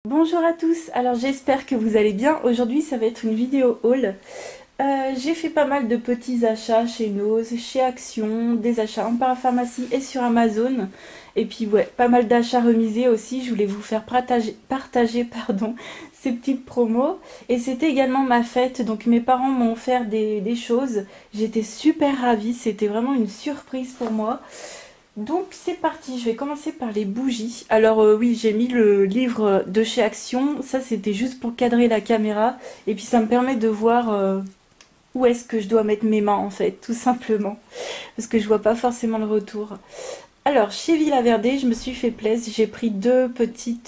Bonjour à tous, alors j'espère que vous allez bien. Aujourd'hui ça va être une vidéo haul. J'ai fait pas mal de petits achats chez Noz, chez Action, des achats en parapharmacie et sur Amazon. Et puis ouais, pas mal d'achats remisés aussi. Je voulais vous faire partager pardon, ces petites promos. Et c'était également ma fête, donc mes parents m'ont offert des choses. J'étais super ravie, c'était vraiment une surprise pour moi. Donc c'est parti, je vais commencer par les bougies. Alors oui, j'ai mis le livre de chez Action, ça c'était juste pour cadrer la caméra et puis ça me permet de voir où est-ce que je dois mettre mes mains en fait, tout simplement, parce que je vois pas forcément le retour. Alors chez Villa Verde, je me suis fait plaisir, j'ai pris deux petits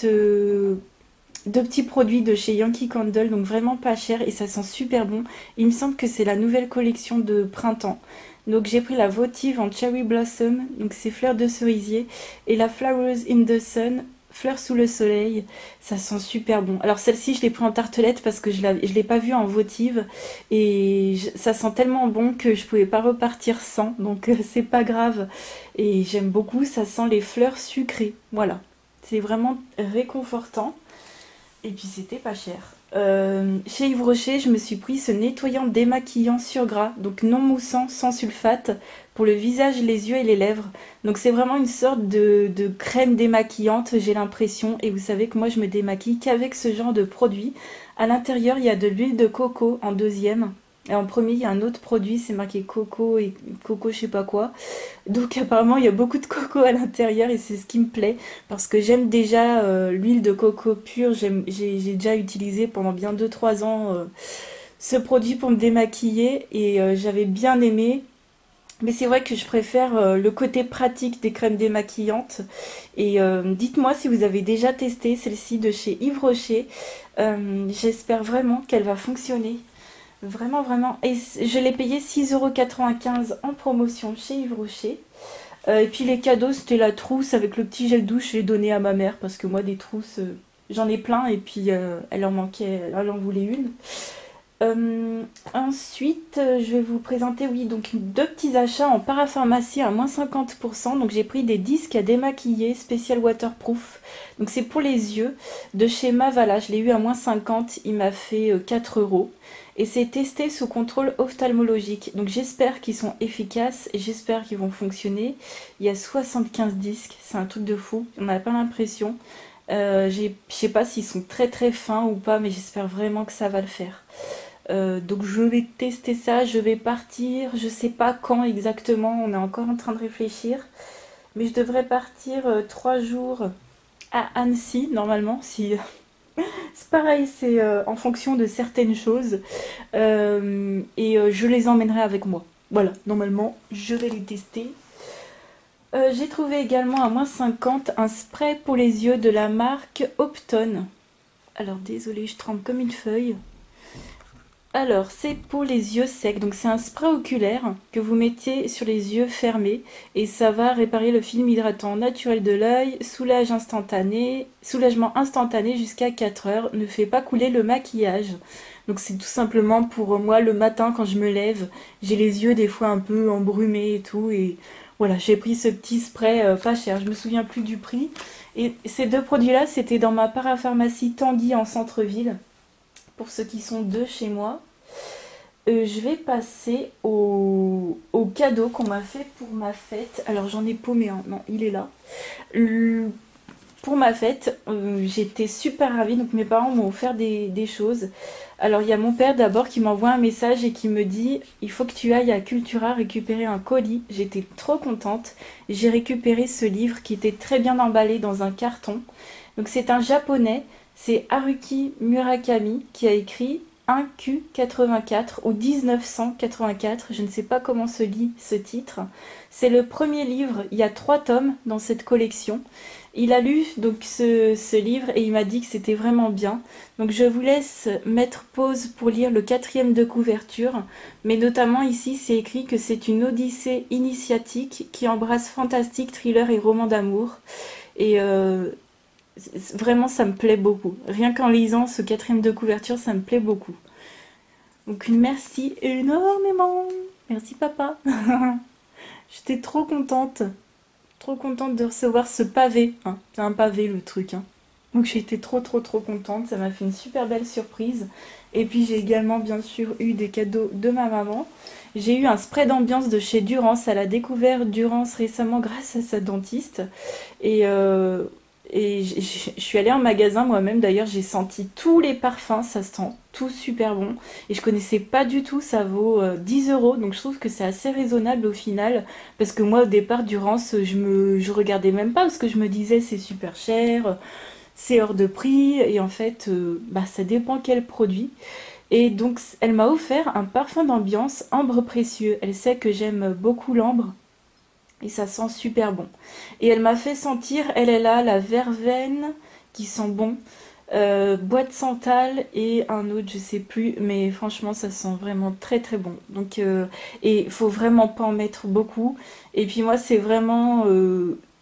produits de chez Yankee Candle, donc vraiment pas cher et ça sent super bon. Il me semble que c'est la nouvelle collection de printemps. Donc j'ai pris la votive en Cherry Blossom, donc c'est fleurs de cerisier, et la Flowers in the Sun, fleurs sous le soleil. Ça sent super bon. Alors celle-ci je l'ai pris en tartelette parce que je l'ai pas vue en votive et ça sent tellement bon que je pouvais pas repartir sans, donc c'est pas grave. Et j'aime beaucoup, ça sent les fleurs sucrées. Voilà, c'est vraiment réconfortant. Et puis c'était pas cher. Chez Yves Rocher, je me suis pris ce nettoyant démaquillant sur gras, donc non moussant, sans sulfate, pour le visage, les yeux et les lèvres. Donc c'est vraiment une sorte de crème démaquillante, j'ai l'impression. Et vous savez que moi je me démaquille qu'avec ce genre de produit. À l'intérieur, il y a de l'huile de coco en deuxième. Et en premier, il y a un autre produit, c'est marqué coco et coco je sais pas quoi. Donc apparemment il y a beaucoup de coco à l'intérieur et c'est ce qui me plaît parce que j'aime déjà l'huile de coco pure. J'ai déjà utilisé pendant bien 2 3 ans ce produit pour me démaquiller et j'avais bien aimé. Mais c'est vrai que je préfère le côté pratique des crèmes démaquillantes. Et dites-moi si vous avez déjà testé celle-ci de chez Yves Rocher. J'espère vraiment qu'elle va fonctionner. Vraiment, vraiment. Et je l'ai payé 6,95 € en promotion chez Yves Rocher. Et puis les cadeaux, c'était la trousse avec le petit gel douche. J'ai donné à ma mère parce que moi, des trousses, j'en ai plein. Et puis elle en manquait, elle en voulait une. Ensuite, je vais vous présenter, oui, donc deux petits achats en parapharmacie à moins 50%. Donc j'ai pris des disques à démaquiller spécial waterproof. Donc c'est pour les yeux de chez Mavala. Je l'ai eu à moins 50. Il m'a fait 4 euros. Et c'est testé sous contrôle ophtalmologique. Donc j'espère qu'ils sont efficaces et j'espère qu'ils vont fonctionner. Il y a 75 disques, c'est un truc de fou. On n'a pas l'impression. Je sais pas s'ils sont très très fins ou pas, mais j'espère vraiment que ça va le faire. Donc je vais tester ça, je vais partir, je sais pas quand exactement, on est encore en train de réfléchir, mais je devrais partir 3 jours à Annecy normalement, si c'est pareil, c'est en fonction de certaines choses, et je les emmènerai avec moi. Voilà, normalement je vais les tester. J'ai trouvé également à moins 50 un spray pour les yeux de la marque Opton. Alors désolée, je tremble comme une feuille. Alors, c'est pour les yeux secs. Donc, c'est un spray oculaire que vous mettez sur les yeux fermés et ça va réparer le film hydratant naturel de l'œil, soulagement instantané jusqu'à 4 heures, ne fait pas couler le maquillage. Donc, c'est tout simplement pour moi le matin quand je me lève, j'ai les yeux des fois un peu embrumés et tout. Et voilà, j'ai pris ce petit spray pas cher, je me souviens plus du prix. Et ces deux produits-là, c'était dans ma parapharmacie Tanguy en centre-ville pour ceux qui sont deux chez moi. Je vais passer au cadeau qu'on m'a fait pour ma fête. Alors j'en ai paumé un, non, il est là. Pour ma fête, j'étais super ravie, donc mes parents m'ont offert des choses. Alors il y a mon père d'abord qui m'envoie un message et qui me dit il faut que tu ailles à Cultura récupérer un colis. J'étais trop contente. J'ai récupéré ce livre qui était très bien emballé dans un carton. Donc c'est un japonais, c'est Haruki Murakami qui a écrit 1Q84 ou 1984, je ne sais pas comment se lit ce titre. C'est le premier livre, il y a 3 tomes dans cette collection. Il a lu donc ce livre et il m'a dit que c'était vraiment bien. Donc je vous laisse mettre pause pour lire le quatrième de couverture. Mais notamment ici c'est écrit que c'est une odyssée initiatique qui embrasse fantastique, thriller et roman d'amour. Et vraiment ça me plaît beaucoup. Rien qu'en lisant ce quatrième de couverture ça me plaît beaucoup. Donc merci énormément. Merci papa. J'étais trop contente. Trop contente de recevoir ce pavé, hein. C'est un pavé le truc, hein. Donc j'ai été trop contente, ça m'a fait une super belle surprise. Et puis j'ai également bien sûr eu des cadeaux de ma maman. J'ai eu un spray d'ambiance de chez Durance, elle a découvert Durance récemment grâce à sa dentiste. Et, euh, je suis allée en magasin moi-même, d'ailleurs j'ai senti tous les parfums, ça sent tout super bon. Et je connaissais pas du tout, ça vaut 10 euros, donc je trouve que c'est assez raisonnable au final. Parce que moi au départ, Durance, je regardais même pas parce que je me disais c'est super cher, c'est hors de prix, et en fait, bah, ça dépend quel produit. Et donc, elle m'a offert un parfum d'ambiance ambre précieux. Elle sait que j'aime beaucoup l'ambre, et ça sent super bon. Et elle m'a fait sentir, elle a la verveine qui sent bon, bois de santal et un autre, je sais plus, mais franchement, ça sent vraiment très bon. Donc, et il faut vraiment pas en mettre beaucoup. Et puis moi, c'est vraiment,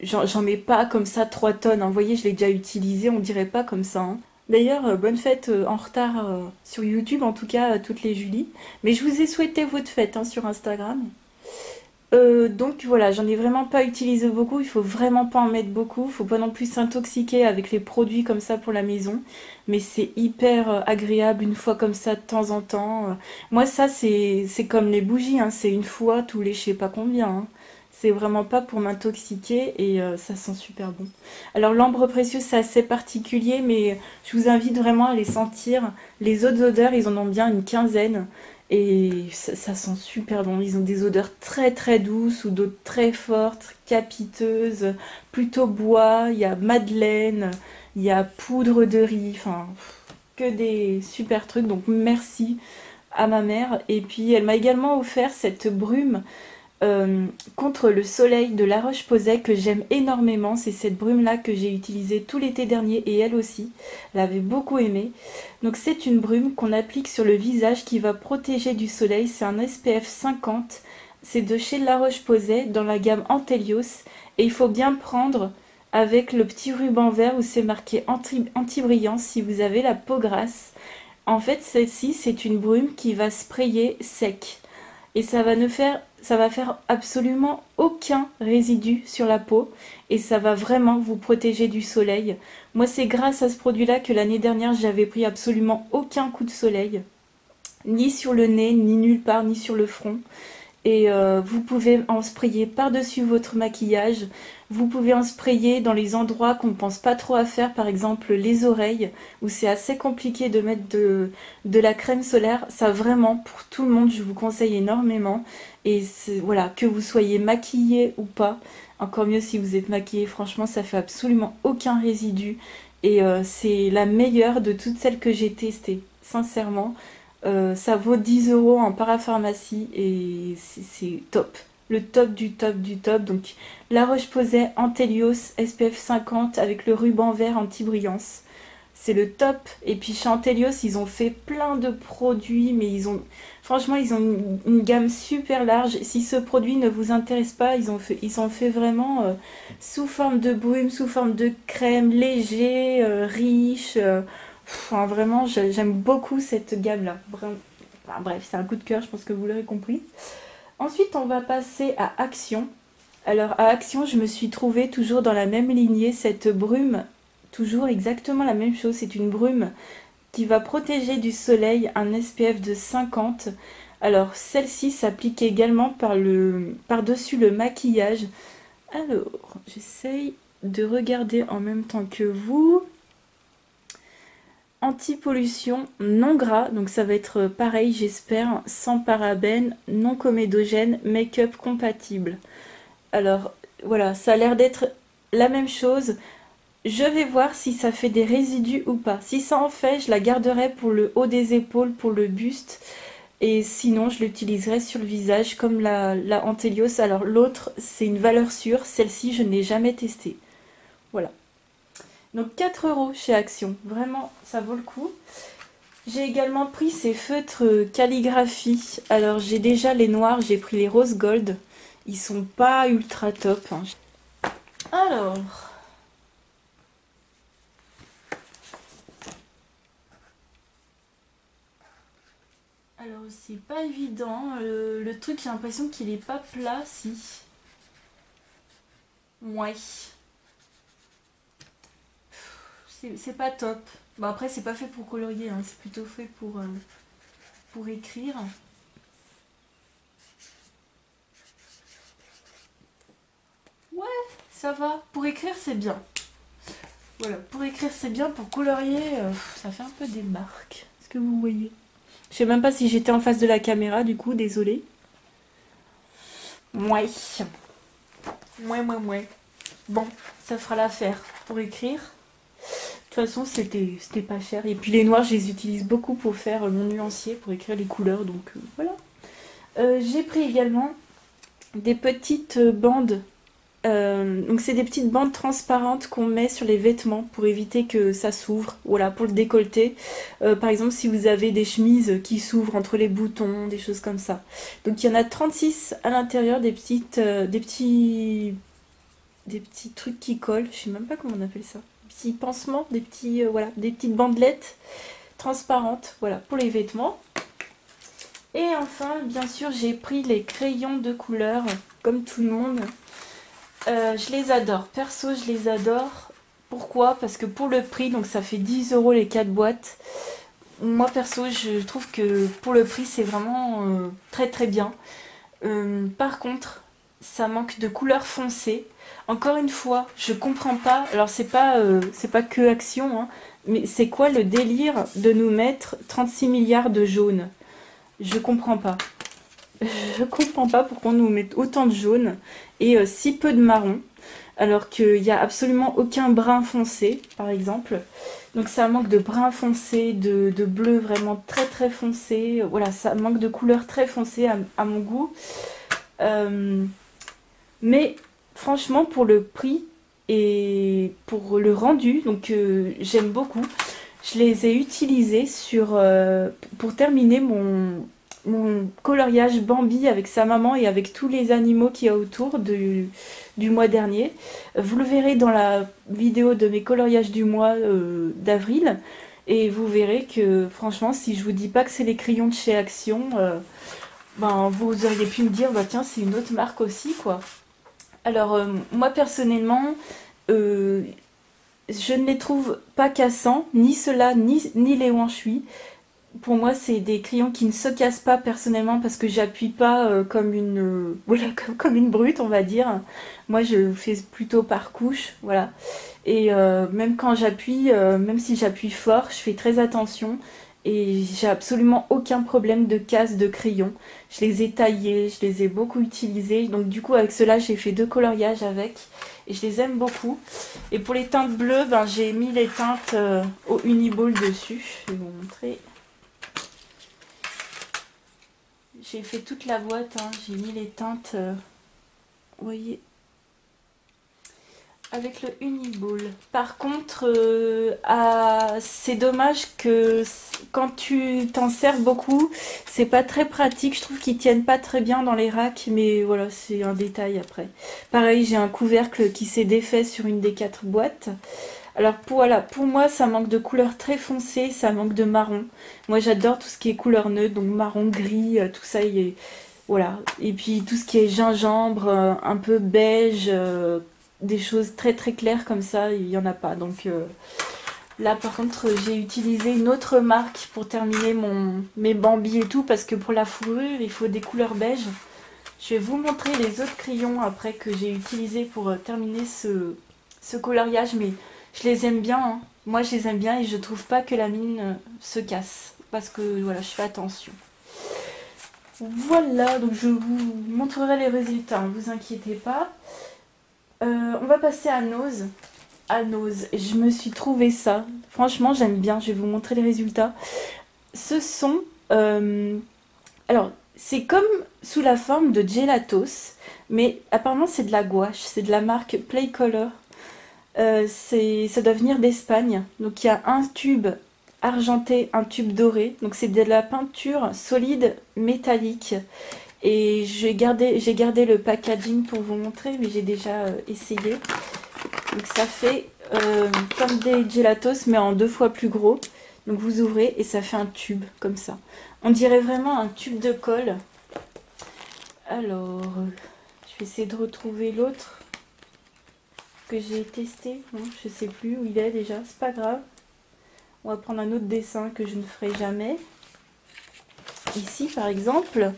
j'en mets pas comme ça 3 tonnes, hein. Vous voyez, je l'ai déjà utilisé, on dirait pas comme ça, hein. D'ailleurs, bonne fête en retard sur YouTube, en tout cas à toutes les Julie. Mais je vous ai souhaité votre fête hein, sur Instagram. Donc voilà, j'en ai vraiment pas utilisé beaucoup, il faut vraiment pas en mettre beaucoup, faut pas non plus s'intoxiquer avec les produits comme ça pour la maison, mais c'est hyper agréable une fois comme ça de temps en temps. Moi ça c'est comme les bougies, hein, c'est une fois tous les je sais pas combien, hein. C'est vraiment pas pour m'intoxiquer et ça sent super bon. Alors l'ambre précieux c'est assez particulier, mais je vous invite vraiment à les sentir. Les autres odeurs, ils en ont bien une quinzaine. Et ça sent super bon. Ils ont des odeurs très douces ou d'autres très fortes, capiteuses, plutôt bois. Il y a madeleine, il y a poudre de riz. Enfin, que des super trucs. Donc merci à ma mère. Et puis elle m'a également offert cette brume euh, contre le soleil de La Roche-Posay que j'aime énormément. C'est cette brume-là que j'ai utilisée tout l'été dernier et elle aussi l'avait beaucoup aimée. Donc c'est une brume qu'on applique sur le visage qui va protéger du soleil. C'est un SPF 50. C'est de chez La Roche-Posay dans la gamme Antelios. Et il faut bien prendre avec le petit ruban vert où c'est marqué anti-brillant si vous avez la peau grasse. En fait, celle-ci, c'est une brume qui va sprayer sec et ça va faire absolument aucun résidu sur la peau et ça va vraiment vous protéger du soleil. Moi, c'est grâce à ce produit-là que l'année dernière, j'avais pris absolument aucun coup de soleil, ni sur le nez, ni nulle part, ni sur le front. Et vous pouvez en sprayer par-dessus votre maquillage. Vous pouvez en sprayer dans les endroits qu'on ne pense pas trop à faire, par exemple les oreilles, où c'est assez compliqué de mettre de la crème solaire. Ça vraiment, pour tout le monde, je vous conseille énormément. Et voilà, que vous soyez maquillé ou pas, encore mieux si vous êtes maquillé, franchement, ça fait absolument aucun résidu. Et c'est la meilleure de toutes celles que j'ai testées, sincèrement. Ça vaut 10 euros en parapharmacie et c'est top. Le top du top du top. Donc La Roche-Posay Antelios SPF 50 avec le ruban vert anti-brillance. C'est le top. Et puis chez Antelios, ils ont fait plein de produits, mais franchement, ils ont une gamme super large. Si ce produit ne vous intéresse pas, ils ont fait vraiment sous forme de brume, sous forme de crème, léger, riche. Enfin, vraiment, j'aime beaucoup cette gamme-là. Enfin, bref, c'est un coup de cœur, je pense que vous l'aurez compris. Ensuite, on va passer à Action. Alors, à Action, je me suis trouvée toujours dans la même lignée, cette brume, toujours exactement la même chose. C'est une brume qui va protéger du soleil, un SPF de 50. Alors, celle-ci s'applique également par-dessus le maquillage. Alors, j'essaye de regarder en même temps que vous. Anti-pollution non gras, donc ça va être pareil j'espère, sans parabènes, non comédogène, make-up compatible. Alors voilà, ça a l'air d'être la même chose. Je vais voir si ça fait des résidus ou pas. Si ça en fait, je la garderai pour le haut des épaules, pour le buste. Et sinon, je l'utiliserai sur le visage comme la Antelios. Alors l'autre, c'est une valeur sûre. Celle-ci, je ne l'ai jamais testée. Voilà. Donc 4 euros chez Action. Vraiment, ça vaut le coup. J'ai également pris ces feutres calligraphie. Alors j'ai déjà les noirs, j'ai pris les rose gold. Ils sont pas ultra top, hein. Alors, c'est pas évident. Le truc, j'ai l'impression qu'il est pas plat, si. Ouais. c'est pas top. Bon, après, c'est pas fait pour colorier, hein, c'est plutôt fait pour écrire. Ouais, ça va. Pour écrire, c'est bien. Voilà, pour écrire, c'est bien. Pour colorier, ça fait un peu des marques. Est-ce que vous voyez? Je sais même pas si j'étais en face de la caméra, du coup, désolée. Mouais. Mouais. Bon, ça fera l'affaire pour écrire. De toute façon, c'était pas cher. Et puis les noirs, je les utilise beaucoup pour faire mon nuancier, pour écrire les couleurs. Donc voilà. J'ai pris également des petites bandes. Donc c'est des petites bandes transparentes qu'on met sur les vêtements pour éviter que ça s'ouvre. Voilà, pour le décolleté. Par exemple, si vous avez des chemises qui s'ouvrent entre les boutons, des choses comme ça. Donc il y en a 36 à l'intérieur, des petits trucs qui collent. Je sais même pas comment on appelle ça. Des petits pansements, voilà, des petites bandelettes transparentes, voilà, pour les vêtements. Et enfin, bien sûr, j'ai pris les crayons de couleur, comme tout le monde. Je les adore. Perso, je les adore. Pourquoi? Parce que pour le prix, donc ça fait 10 € les 4 boîtes. Moi, perso, je trouve que pour le prix, c'est vraiment très bien. Par contre, ça manque de couleur foncée. Encore une fois, je comprends pas. Alors, c'est pas que Action, hein, mais c'est quoi le délire de nous mettre 36 milliards de jaunes? Je comprends pas. Je comprends pas pourquoi on nous met autant de jaune et si peu de marron, alors qu'il n'y a absolument aucun brun foncé, par exemple. Donc ça manque de brun foncé, de bleu vraiment très foncé. Voilà, ça manque de couleur très foncée à mon goût. Mais franchement, pour le prix et pour le rendu, donc j'aime beaucoup. Je les ai utilisés pour terminer mon coloriage Bambi avec sa maman et avec tous les animaux qu'il y a autour du mois dernier. Vous le verrez dans la vidéo de mes coloriages du mois d'avril. Et vous verrez que franchement, si je vous dis pas que c'est les crayons de chez Action, ben, vous auriez pu me dire, bah tiens, c'est une autre marque aussi, quoi. Alors, moi personnellement, euh, je ne les trouve pas cassants, ni ceux-là, ni les Wanshui. Pour moi, c'est des crayons qui ne se cassent pas personnellement parce que j'appuie pas comme voilà, comme une brute, on va dire. Moi, je fais plutôt par couche, voilà. Et même quand j'appuie, même si j'appuie fort, je fais très attention et j'ai absolument aucun problème de casse de crayon. Je les ai taillés, je les ai beaucoup utilisés. Donc du coup, avec cela, j'ai fait 2 coloriages avec et je les aime beaucoup. Et pour les teintes bleues, ben, j'ai mis les teintes au Uniball dessus. Je vais vous montrer. J'ai fait toute la boîte, hein. J'ai mis les teintes, vous voyez, avec le Uniball. Par contre, c'est dommage que quand tu t'en sers beaucoup, c'est pas très pratique. Je trouve qu'ils tiennent pas très bien dans les racks, mais voilà, c'est un détail après. Pareil, j'ai un couvercle qui s'est défait sur une des 4 boîtes. Alors voilà, pour moi, ça manque de couleur très foncée, ça manque de marron. Moi, j'adore tout ce qui est couleur neutre, donc marron, gris, tout ça, voilà. Et puis tout ce qui est gingembre, un peu beige, des choses très claires comme ça, il n'y en a pas. Donc là, par contre, j'ai utilisé une autre marque pour terminer mes Bambi et tout, parce que pour la fourrure, il faut des couleurs beige. Je vais vous montrer les autres crayons après que j'ai utilisés pour terminer ce coloriage, mais je les aime bien, hein. Moi, je les aime bien et je trouve pas que la mine se casse. Parce que, voilà, je fais attention. Voilà, donc je vous montrerai les résultats, ne vous inquiétez pas. On va passer à Nose. À Nose, je me suis trouvé ça. Franchement, j'aime bien, je vais vous montrer les résultats. Ce sont... alors, c'est comme sous la forme de gelatos, mais apparemment c'est de la gouache, c'est de la marque Playcolor. Ça doit venir d'Espagne. Donc il y a un tube argenté, un tube doré. Donc c'est de la peinture solide métallique. Et j'ai gardé le packaging pour vous montrer, mais j'ai déjà essayé. Donc ça fait comme des gelatos, mais en 2 fois plus gros. Donc vous ouvrez et ça fait un tube comme ça. On dirait vraiment un tube de colle. Alors, je vais essayer de retrouver l'autre. que j'ai testé. Non, je sais plus où il est déjà, c'est pas grave. On va prendre un autre dessin que je ne ferai jamais. Ici par exemple,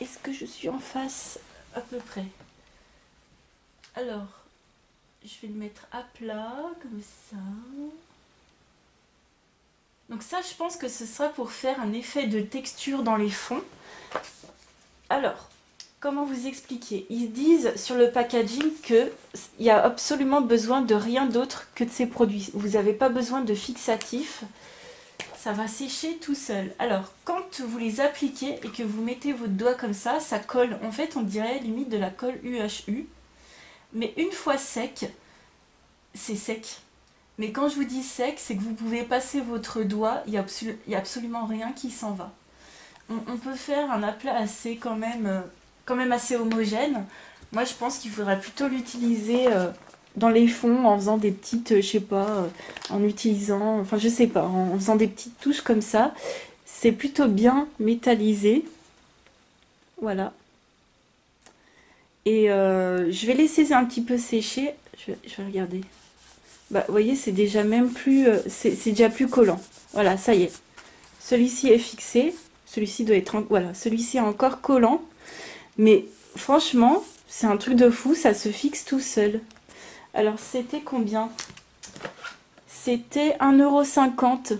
est-ce que je suis en face à peu près? Alors, je vais le mettre à plat, comme ça. Donc ça, je pense que ce sera pour faire un effet de texture dans les fonds. Alors, comment vous expliquer? Ils disent sur le packaging qu'il y a absolument besoin de rien d'autre que de ces produits. Vous n'avez pas besoin de fixatif. Ça va sécher tout seul. Alors, quand vous les appliquez et que vous mettez votre doigt comme ça colle. En fait, on dirait limite de la colle UHU. Mais une fois sec, c'est sec. Mais quand je vous dis sec, c'est que vous pouvez passer votre doigt, il y a absolument rien qui s'en va. On peut faire un aplat assez quand même assez homogène. Moi, je pense qu'il faudrait plutôt l'utiliser dans les fonds en faisant des petites, je sais pas, en utilisant, enfin je sais pas, en faisant des petites touches comme ça. C'est plutôt bien métallisé. Voilà. Et je vais laisser un petit peu sécher. Je vais regarder. Bah, vous voyez, c'est déjà même plus, c'est déjà plus collant. Voilà, ça y est. Celui-ci est fixé. Celui-ci doit être, voilà, celui-ci est encore collant. Mais franchement, c'est un truc de fou, ça se fixe tout seul. Alors, c'était combien? C'était 1,50 €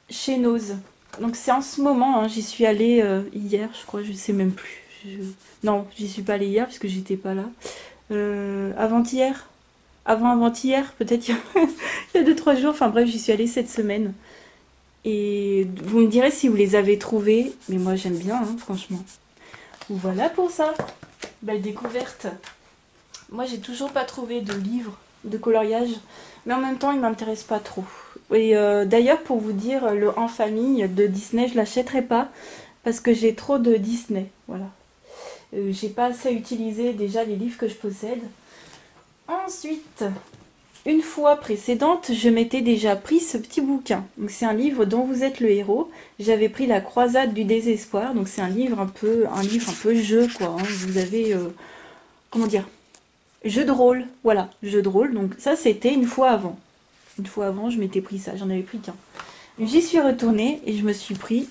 chez Nose. Donc, c'est en ce moment, hein, j'y suis allée hier, je crois, je sais même plus. Non, j'y suis pas allée hier parce que j'étais pas là. Avant-hier? Avant-avant-hier, peut-être il y a 2-3 jours. Enfin bref, j'y suis allée cette semaine. Et vous me direz si vous les avez trouvés. Mais moi, j'aime bien, hein, franchement. Voilà pour ça. Belle découverte. Moi, j'ai toujours pas trouvé de livre de coloriage. Mais en même temps, il m'intéresse pas trop. Et d'ailleurs, pour vous dire, le En Famille de Disney, je l'achèterai pas. Parce que j'ai trop de Disney. Voilà. J'ai pas assez utilisé déjà les livres que je possède. Ensuite, une fois précédente, je m'étais déjà pris ce petit bouquin. Donc c'est un livre dont vous êtes le héros. J'avais pris La Croisade du désespoir. Donc c'est un livre un peu jeu quoi. Hein. Vous avez comment dire, jeu de rôle. Voilà, jeu de rôle. Donc ça c'était une fois avant. Une fois avant, je m'étais pris ça. J'en avais pris qu'un. J'y suis retournée et je me suis pris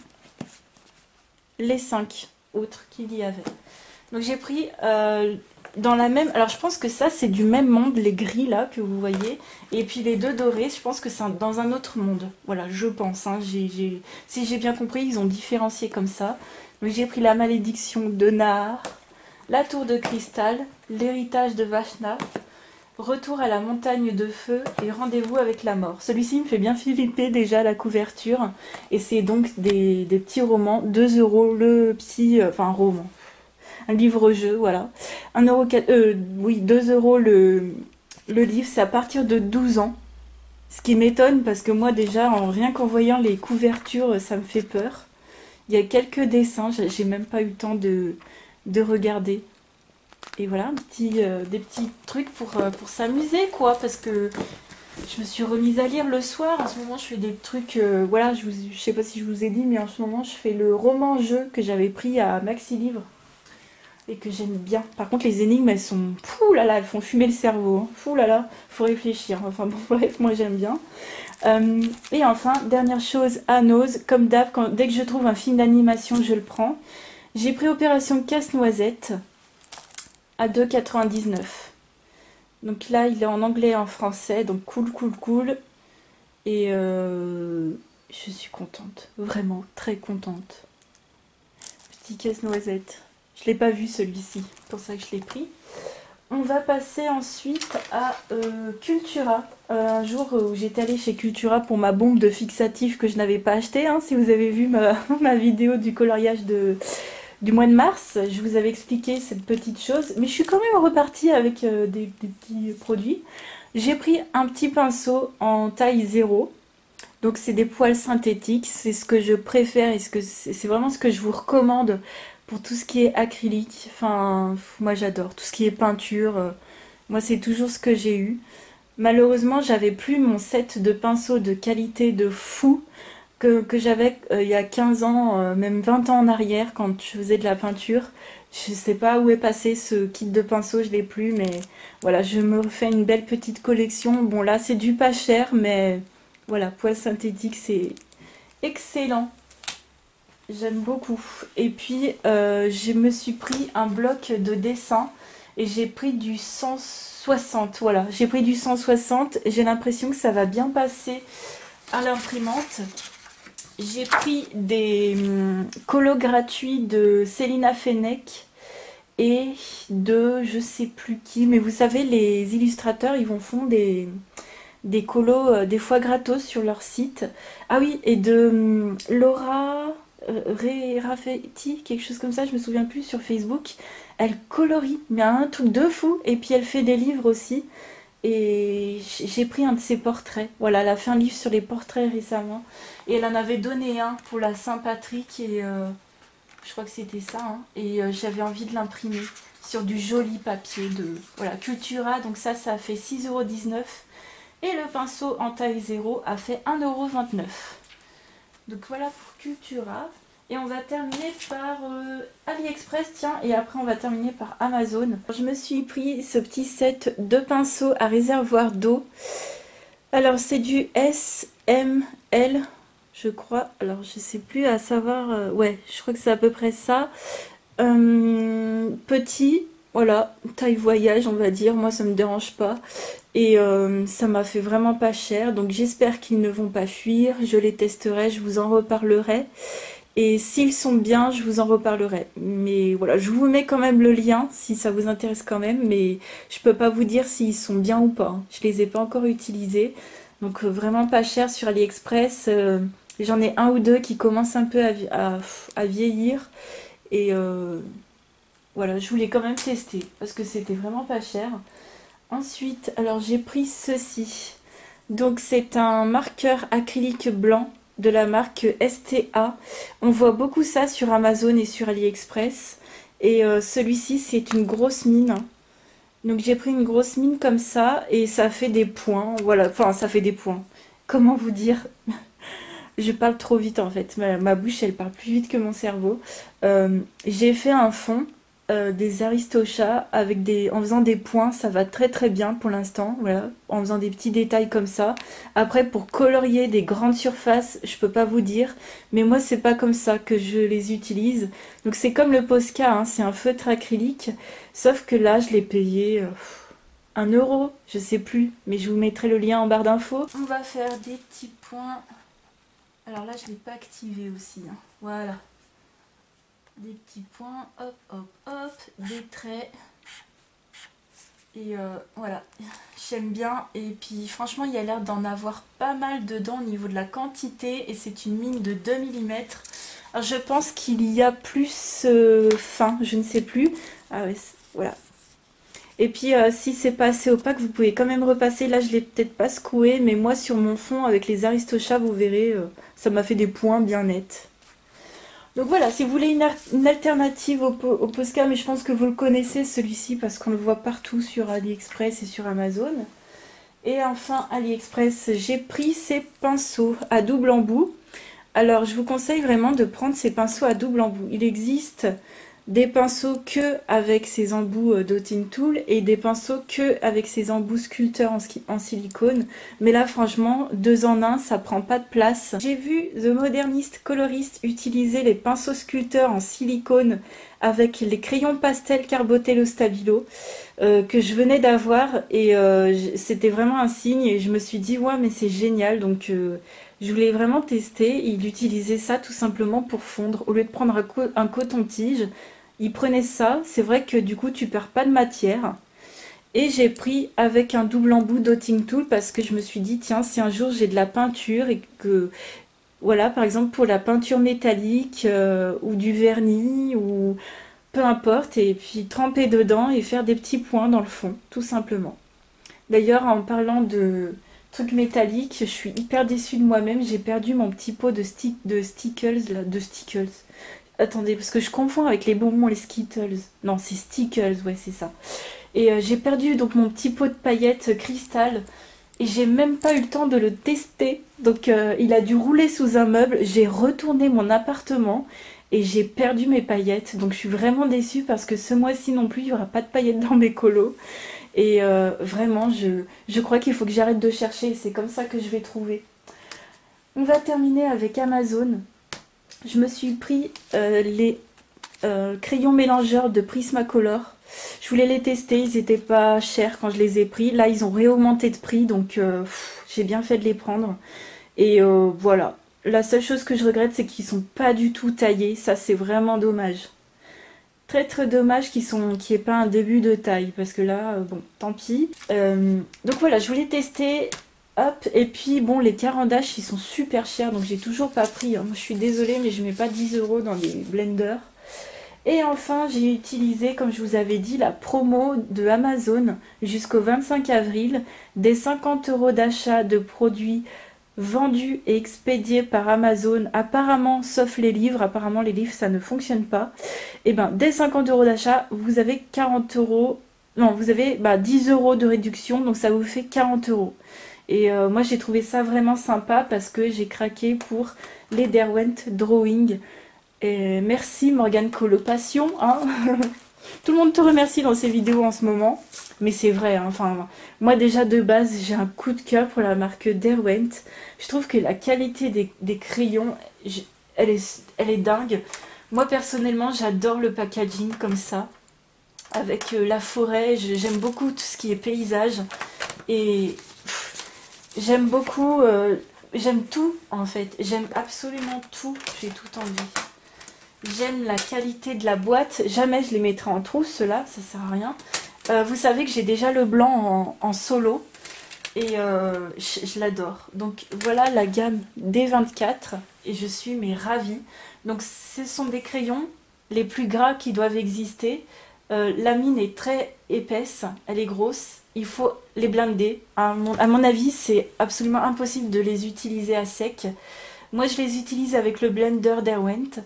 les 5 autres qu'il y avait. Donc j'ai pris dans la même... Alors je pense que ça c'est du même monde, les gris là que vous voyez. Et puis les deux dorés, je pense que c'est dans un autre monde. Voilà, je pense. Hein, si j'ai bien compris, ils ont différencié comme ça. Donc j'ai pris La Malédiction de Nahar, La Tour de Cristal, L'Héritage de Vashna, Retour à la Montagne de Feu et Rendez-vous avec la Mort. Celui-ci me fait bien flipper déjà la couverture. Et c'est donc des petits romans, 2 € le petit... Enfin roman. Un livre-jeu, voilà. 1,4 €, oui, 2 € le livre, c'est à partir de 12 ans. Ce qui m'étonne parce que moi déjà, rien qu'en voyant les couvertures, ça me fait peur. Il y a quelques dessins, j'ai même pas eu le temps de regarder. Et voilà, des petits trucs pour s'amuser, quoi, parce que je me suis remise à lire le soir. En ce moment, je fais des trucs, voilà, je sais pas si je vous ai dit, mais en ce moment, je fais le roman-jeu que j'avais pris à Maxi Livre. Et que j'aime bien. Par contre, les énigmes, elles sont... Pouh là là, elles font fumer le cerveau. Hein. Pouh là là, faut réfléchir. Enfin bon, bref, moi j'aime bien. Et enfin, dernière chose, à Nose, comme d'hab, dès que je trouve un film d'animation, je le prends. J'ai pris Opération Casse-Noisette à 2,99 €. Donc là, il est en anglais et en français, donc cool, cool, cool. Et je suis contente, vraiment très contente. Petit Casse-Noisette. Je ne l'ai pas vu celui-ci, c'est pour ça que je l'ai pris. On va passer ensuite à Cultura. Un jour où j'étais allée chez Cultura pour ma bombe de fixatif que je n'avais pas acheté. Hein, si vous avez vu ma vidéo du coloriage du mois de mars, je vous avais expliqué cette petite chose. Mais je suis quand même repartie avec des petits produits. J'ai pris un petit pinceau en taille 0. Donc c'est des poils synthétiques. C'est ce que je préfère et c'est vraiment ce que je vous recommande. Pour tout ce qui est acrylique, enfin, moi j'adore. Tout ce qui est peinture, moi c'est toujours ce que j'ai eu. Malheureusement, j'avais plus mon set de pinceaux de qualité de fou. que j'avais il y a 15 ans, même 20 ans en arrière, quand je faisais de la peinture. Je sais pas où est passé ce kit de pinceau, je l'ai plus, mais voilà, je me refais une belle petite collection. Bon là, c'est du pas cher, mais voilà, poils synthétiques, c'est excellent. J'aime beaucoup. Et puis, je me suis pris un bloc de dessin et j'ai pris du 160. Voilà, j'ai pris du 160. J'ai l'impression que ça va bien passer à l'imprimante. J'ai pris des colos gratuits de Célina Fennec et de je sais plus qui. Mais vous savez, les illustrateurs, ils vont font des colos des fois gratos sur leur site. Ah oui, et de Laura Raffetti, quelque chose comme ça, je me souviens plus, sur Facebook. Elle colorie, mais un truc de fou. Et puis elle fait des livres aussi. Et j'ai pris un de ses portraits. Voilà, elle a fait un livre sur les portraits récemment. Et elle en avait donné un pour la Saint-Patrick. Et je crois que c'était ça. Hein. Et j'avais envie de l'imprimer sur du joli papier de voilà, Cultura. Donc ça a fait 6,19 €. Et le pinceau en taille 0 a fait 1,29 €. Donc voilà pour Cultura. Et on va terminer par AliExpress, tiens, et après on va terminer par Amazon. Je me suis pris ce petit set de pinceaux à réservoir d'eau. Alors c'est du SML, je crois. Alors je sais plus à savoir, ouais, je crois que c'est à peu près ça. Petit, voilà, taille voyage on va dire, moi ça me dérange pas. Et ça m'a fait vraiment pas cher, donc j'espère qu'ils ne vont pas fuir. Je les testerai, je vous en reparlerai. Et s'ils sont bien, je vous en reparlerai. Mais voilà, je vous mets quand même le lien si ça vous intéresse quand même. Mais je peux pas vous dire s'ils sont bien ou pas. Hein. Je les ai pas encore utilisés. Donc vraiment pas cher sur AliExpress. J'en ai un ou deux qui commencent un peu à vieillir. Et voilà, je voulais quand même tester parce que c'était vraiment pas cher. Ensuite, alors j'ai pris ceci. Donc c'est un marqueur acrylique blanc de la marque STA. On voit beaucoup ça sur Amazon et sur AliExpress. Et celui-ci c'est une grosse mine. Donc j'ai pris une grosse mine comme ça et ça fait des points. Voilà, enfin ça fait des points. Comment vous dire? Je parle trop vite en fait. Ma bouche elle parle plus vite que mon cerveau. J'ai fait un fond des Aristochats avec en faisant des points, ça va très très bien pour l'instant, voilà, en faisant des petits détails comme ça. Après pour colorier des grandes surfaces, je peux pas vous dire, mais moi c'est pas comme ça que je les utilise. Donc c'est comme le Posca, hein, c'est un feutre acrylique, sauf que là je l'ai payé 1 €, je sais plus, mais je vous mettrai le lien en barre d'infos. On va faire des petits points. Alors là je l'ai pas activé aussi, hein. Voilà. Des petits points, hop, hop, hop, des traits. Et voilà, j'aime bien. Et puis franchement, il y a l'air d'en avoir pas mal dedans au niveau de la quantité. Et c'est une mine de 2 mm. Alors je pense qu'il y a plus fin, je ne sais plus. Ah ouais, voilà. Et puis si c'est pas assez opaque, vous pouvez quand même repasser. Là, je l'ai peut-être pas secoué, mais moi sur mon fond avec les Aristochats, vous verrez, ça m'a fait des points bien nets. Donc voilà, si vous voulez une alternative au Posca, mais je pense que vous le connaissez celui-ci parce qu'on le voit partout sur AliExpress et sur Amazon. Et enfin, AliExpress, j'ai pris ces pinceaux à double embout. Alors, je vous conseille vraiment de prendre ces pinceaux à double embout. Il existe des pinceaux que avec ces embouts Dotting Tool et des pinceaux que avec ces embouts sculpteurs en silicone. Mais là, franchement, 2 en 1, ça prend pas de place. J'ai vu The Modernist Colorist utiliser les pinceaux sculpteurs en silicone avec les crayons pastel Carbotello Stabilo que je venais d'avoir et c'était vraiment un signe et je me suis dit ouais mais c'est génial donc je voulais vraiment tester. Il utilisait ça tout simplement pour fondre au lieu de prendre un coton-tige. Il prenait ça, c'est vrai que du coup tu perds pas de matière. Et j'ai pris avec un double embout Dotting Tool parce que je me suis dit tiens si un jour j'ai de la peinture et que voilà par exemple pour la peinture métallique ou du vernis ou peu importe et puis tremper dedans et faire des petits points dans le fond tout simplement. D'ailleurs en parlant de trucs métalliques, je suis hyper déçue de moi-même, j'ai perdu mon petit pot de Stickles là, de Stickles. Attendez, parce que je confonds avec les bonbons, les Skittles. Non, c'est Stickles, ouais, c'est ça. Et j'ai perdu donc mon petit pot de paillettes cristal. et j'ai même pas eu le temps de le tester. Donc il a dû rouler sous un meuble. J'ai retourné mon appartement et j'ai perdu mes paillettes. Donc je suis vraiment déçue parce que ce mois-ci non plus, il n'y aura pas de paillettes dans mes colos. Et vraiment, je crois qu'il faut que j'arrête de chercher. C'est comme ça que je vais trouver. On va terminer avec Amazon. Je me suis pris les crayons mélangeurs de Prismacolor. Je voulais les tester, ils n'étaient pas chers quand je les ai pris. Là, ils ont réaugmenté de prix, donc j'ai bien fait de les prendre. Et voilà. La seule chose que je regrette, c'est qu'ils sont pas du tout taillés. Ça, c'est vraiment dommage. Très très dommage qu'il n'y ait pas un début de taille, parce que là, bon, tant pis. Donc voilà, je voulais tester. Hop, et puis bon, les carandaches, ils sont super chers, donc j'ai toujours pas pris. Hein. Je suis désolée, mais je mets pas 10 € dans les blenders. Et enfin, j'ai utilisé, comme je vous avais dit, la promo de Amazon jusqu'au 25 avril, des 50 € d'achat de produits vendus et expédiés par Amazon, apparemment, sauf les livres, apparemment les livres ça ne fonctionne pas. Et ben, dès 50 € d'achat, vous avez 40 €, non, vous avez 10 € de réduction, donc ça vous fait 40 €. Et moi j'ai trouvé ça vraiment sympa parce que j'ai craqué pour les Derwent Drawing. Et merci Morgane Colopation, hein. Tout le monde te remercie dans ces vidéos en ce moment. Mais c'est vrai, hein. Enfin, moi déjà de base j'ai un coup de cœur pour la marque Derwent. Je trouve que la qualité des crayons, elle est dingue. Moi personnellement j'adore le packaging comme ça. Avec la forêt, j'aime beaucoup tout ce qui est paysage. Et j'aime beaucoup, j'aime tout en fait. J'aime absolument tout, j'ai tout envie. J'aime la qualité de la boîte. Jamais je les mettrai en trousse, ceux-là, ça sert à rien. Vous savez que j'ai déjà le blanc en solo. Et je l'adore. Donc voilà la gamme D24. Et je suis mais ravie. Donc ce sont des crayons les plus gras qui doivent exister. La mine est très épaisse. Elle est grosse. Il faut les blinder. À mon avis, c'est absolument impossible de les utiliser à sec. Moi, je les utilise avec le blender Derwent.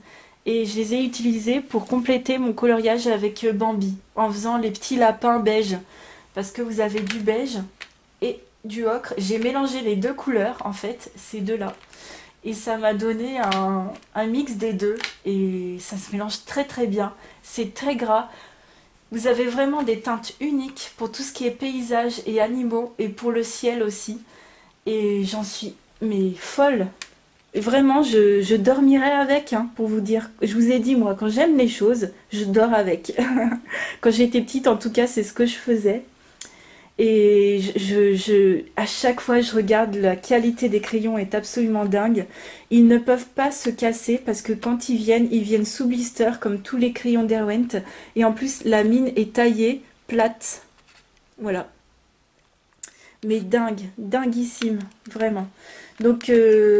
Et je les ai utilisés pour compléter mon coloriage avec Bambi, en faisant les petits lapins beige. Parce que vous avez du beige et du ocre. J'ai mélangé les deux couleurs, en fait, ces deux-là. Et ça m'a donné un mix des deux. Et ça se mélange très très bien. C'est très gras. Vous avez vraiment des teintes uniques pour tout ce qui est paysage et animaux. Et pour le ciel aussi. Et j'en suis mais folle. Vraiment, je dormirai avec, hein, pour vous dire. Je vous ai dit, moi, quand j'aime les choses, je dors avec. Quand j'étais petite, en tout cas, c'est ce que je faisais. Et à chaque fois, je regarde, la qualité des crayons est absolument dingue. Ils ne peuvent pas se casser parce que quand ils viennent sous blister, comme tous les crayons Derwent. Et en plus, la mine est taillée, plate. Voilà. Mais dingue, dinguissime, vraiment. Donc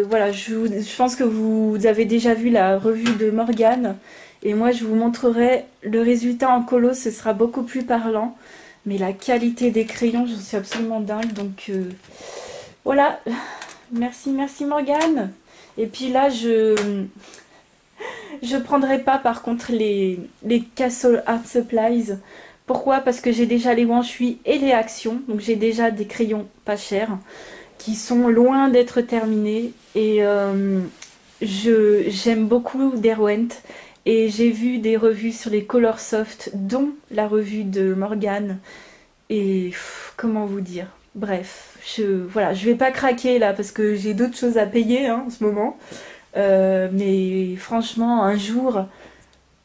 voilà, je pense que vous avez déjà vu la revue de Morgane. Et moi, je vous montrerai le résultat en colo, ce sera beaucoup plus parlant. Mais la qualité des crayons, j'en suis absolument dingue. Donc voilà, merci, merci Morgane. Et puis là, je prendrai pas par contre les Castle Art Supplies. Pourquoi? Parce que j'ai déjà les Wanshui et les Actions. Donc j'ai déjà des crayons pas chers qui sont loin d'être terminés. Et j'aime beaucoup Derwent. Et j'ai vu des revues sur les Colorsoft, dont la revue de Morgane. Et comment vous dire? Bref, voilà, je vais pas craquer là parce que j'ai d'autres choses à payer, hein, en ce moment. Mais franchement, un jour,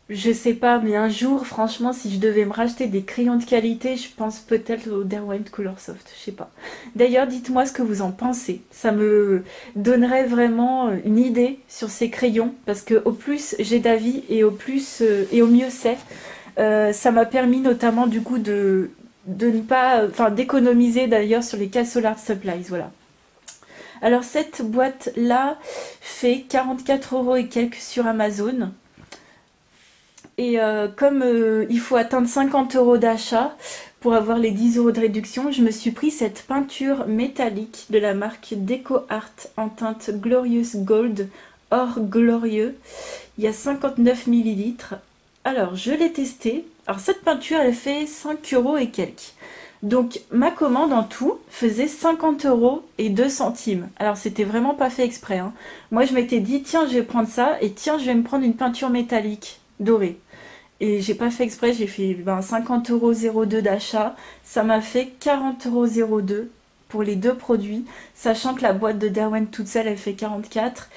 je sais pas, mais un jour, franchement, si je devais me racheter des crayons de qualité, je pense peut-être au Derwent Colorsoft, je sais pas. D'ailleurs, dites-moi ce que vous en pensez. Ça me donnerait vraiment une idée sur ces crayons, parce que au plus j'ai d'avis et au plus et au mieux c'est. Ça m'a permis notamment du coup de ne pas, enfin d'économiser d'ailleurs sur les Castle Art Supplies, voilà. Alors cette boîte là fait 44 € et quelques sur Amazon. Et comme il faut atteindre 50 € d'achat pour avoir les 10 € de réduction, je me suis pris cette peinture métallique de la marque Deco Art en teinte Glorious Gold, or glorieux. Il y a 59 ml. Alors, je l'ai testée. Alors, cette peinture, elle fait 5 € et quelques. Donc ma commande en tout faisait 50 € et 2 centimes. Alors c'était vraiment pas fait exprès, hein. Moi je m'étais dit tiens je vais prendre ça et tiens je vais me prendre une peinture métallique dorée. Et j'ai pas fait exprès, j'ai fait 50,02 € d'achat. Ça m'a fait 40,02 € pour les deux produits, sachant que la boîte de Derwent toute seule elle fait 44.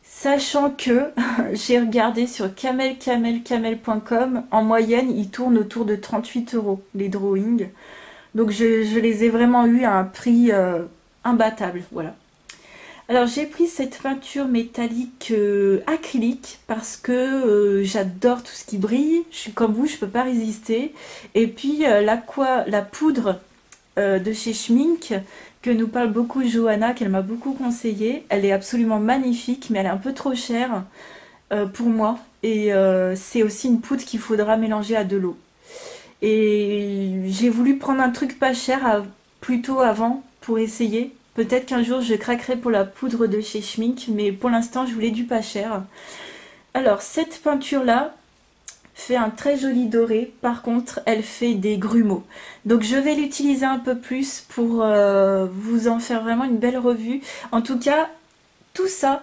Sachant que j'ai regardé sur camel.com, en moyenne ils tournent autour de 38 € les drawings. Donc je les ai vraiment eus à un prix imbattable, voilà. Alors j'ai pris cette peinture métallique acrylique parce que j'adore tout ce qui brille. Je suis comme vous, je peux pas résister. Et puis la poudre de chez Schmink que nous parle beaucoup Johanna, qu'elle m'a beaucoup conseillé. Elle est absolument magnifique, mais elle est un peu trop chère pour moi. Et c'est aussi une poudre qu'il faudra mélanger à de l'eau. Et j'ai voulu prendre un truc pas cher plus tôt avant pour essayer. Peut-être qu'un jour je craquerai pour la poudre de chez Schmink, mais pour l'instant je voulais du pas cher. Alors cette peinture-là fait un très joli doré, par contre elle fait des grumeaux. Donc je vais l'utiliser un peu plus pour vous en faire vraiment une belle revue. En tout cas, tout ça,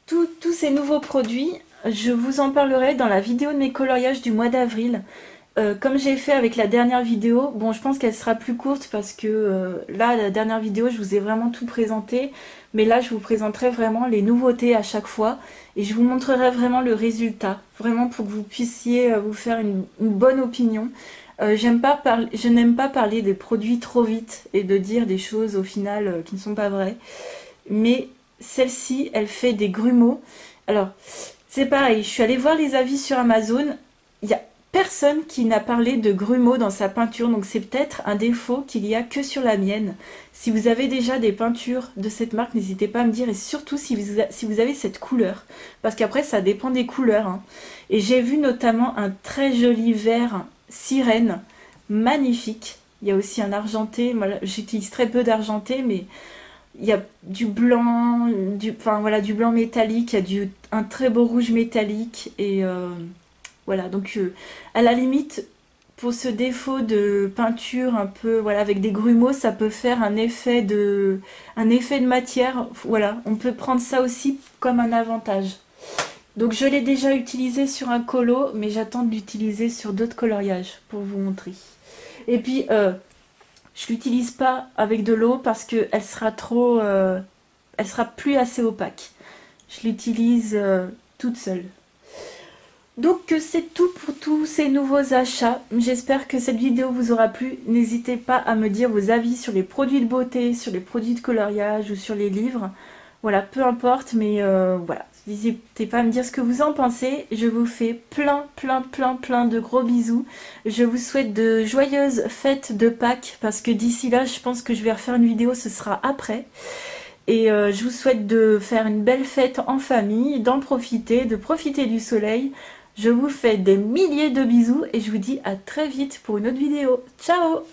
tous ces nouveaux produits, je vous en parlerai dans la vidéo de mes coloriages du mois d'avril. Comme j'ai fait avec la dernière vidéo, bon je pense qu'elle sera plus courte parce que là la dernière vidéo je vous ai vraiment tout présenté, mais là je vous présenterai vraiment les nouveautés à chaque fois et je vous montrerai vraiment le résultat, vraiment pour que vous puissiez vous faire une bonne opinion. Je n'aime pas parler des produits trop vite et de dire des choses au final qui ne sont pas vraies, mais celle-ci elle fait des grumeaux. Alors c'est pareil, je suis allée voir les avis sur Amazon, il y a personne qui n'a parlé de grumeaux dans sa peinture, donc c'est peut-être un défaut qu'il y a que sur la mienne. Si vous avez déjà des peintures de cette marque, n'hésitez pas à me dire, et surtout si vous avez cette couleur, parce qu'après ça dépend des couleurs, hein. Et j'ai vu notamment un très joli vert sirène, magnifique. Il y a aussi un argenté, j'utilise très peu d'argenté, mais il y a du blanc, enfin voilà, du blanc métallique, il y a un très beau rouge métallique, et voilà, donc à la limite, pour ce défaut de peinture un peu, voilà, avec des grumeaux, ça peut faire un effet de matière. Voilà, on peut prendre ça aussi comme un avantage. Donc je l'ai déjà utilisé sur un colo, mais j'attends de l'utiliser sur d'autres coloriages pour vous montrer. Et puis, je l'utilise pas avec de l'eau parce que elle sera plus assez opaque. Je l'utilise toute seule. Donc c'est tout pour tous ces nouveaux achats. J'espère que cette vidéo vous aura plu. N'hésitez pas à me dire vos avis sur les produits de beauté, sur les produits de coloriage ou sur les livres. Voilà, peu importe, mais voilà. N'hésitez pas à me dire ce que vous en pensez. Je vous fais plein de gros bisous. Je vous souhaite de joyeuses fêtes de Pâques parce que d'ici là, je pense que je vais refaire une vidéo, ce sera après. Et je vous souhaite de faire une belle fête en famille, d'en profiter, de profiter du soleil. Je vous fais des milliers de bisous et je vous dis à très vite pour une autre vidéo. Ciao!